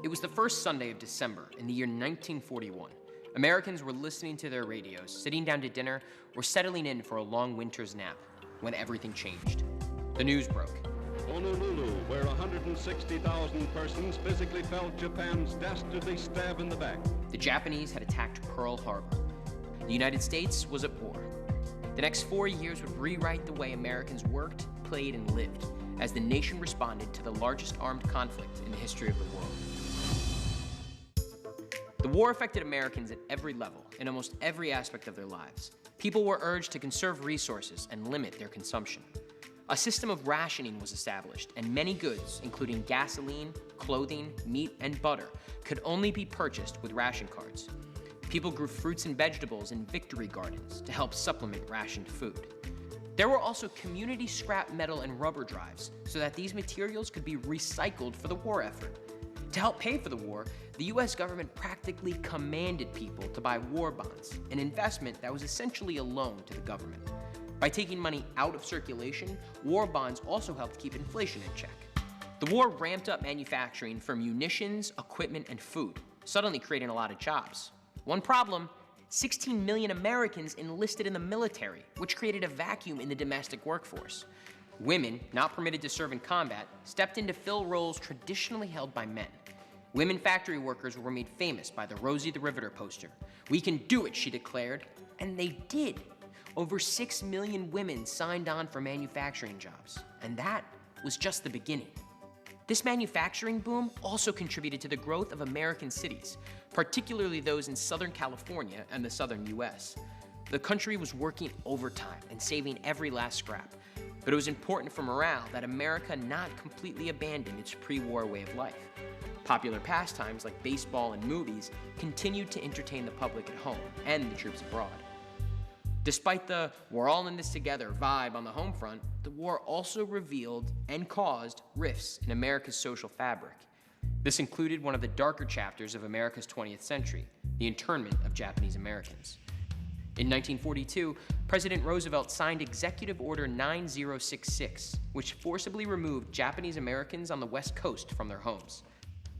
It was the first Sunday of December in the year 1941. Americans were listening to their radios, sitting down to dinner, or settling in for a long winter's nap when everything changed. The news broke. Honolulu, where 160,000 persons physically felt Japan's dastardly stab in the back. The Japanese had attacked Pearl Harbor. The United States was at war. The next 4 years would rewrite the way Americans worked, played, and lived as the nation responded to the largest armed conflict in the history of the world. The war affected Americans at every level, in almost every aspect of their lives. People were urged to conserve resources and limit their consumption. A system of rationing was established, and many goods, including gasoline, clothing, meat, and butter, could only be purchased with ration cards. People grew fruits and vegetables in victory gardens to help supplement rationed food. There were also community scrap metal and rubber drives so that these materials could be recycled for the war effort. To help pay for the war, the US government practically commanded people to buy war bonds, an investment that was essentially a loan to the government. By taking money out of circulation, war bonds also helped keep inflation in check. The war ramped up manufacturing for munitions, equipment, and food, suddenly creating a lot of jobs. One problem: 16 million Americans enlisted in the military, which created a vacuum in the domestic workforce. Women, not permitted to serve in combat, stepped in to fill roles traditionally held by men. Women factory workers were made famous by the Rosie the Riveter poster. "We can do it," she declared, and they did. Over 6 million women signed on for manufacturing jobs, and that was just the beginning. This manufacturing boom also contributed to the growth of American cities, particularly those in Southern California and the Southern US. The country was working overtime and saving every last scrap, but it was important for morale that America not completely abandon its pre-war way of life. Popular pastimes like baseball and movies continued to entertain the public at home and the troops abroad. Despite the "we're all in this together" vibe on the home front, the war also revealed and caused rifts in America's social fabric. This included one of the darker chapters of America's 20th century, the internment of Japanese Americans. In 1942, President Roosevelt signed Executive Order 9066, which forcibly removed Japanese Americans on the West Coast from their homes.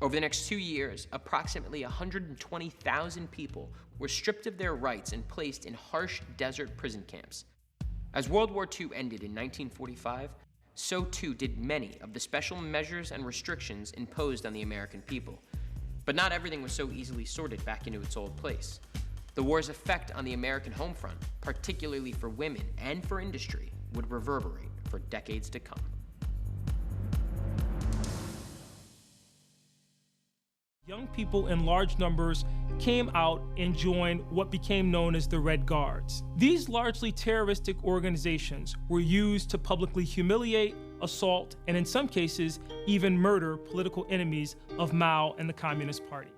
Over the next 2 years, approximately 120,000 people were stripped of their rights and placed in harsh desert prison camps. As World War II ended in 1945, so too did many of the special measures and restrictions imposed on the American people. But not everything was so easily sorted back into its old place. The war's effect on the American home front, particularly for women and for industry, would reverberate for decades to come. Young people in large numbers came out and joined what became known as the Red Guards. These largely terroristic organizations were used to publicly humiliate, assault, and in some cases, even murder political enemies of Mao and the Communist Party.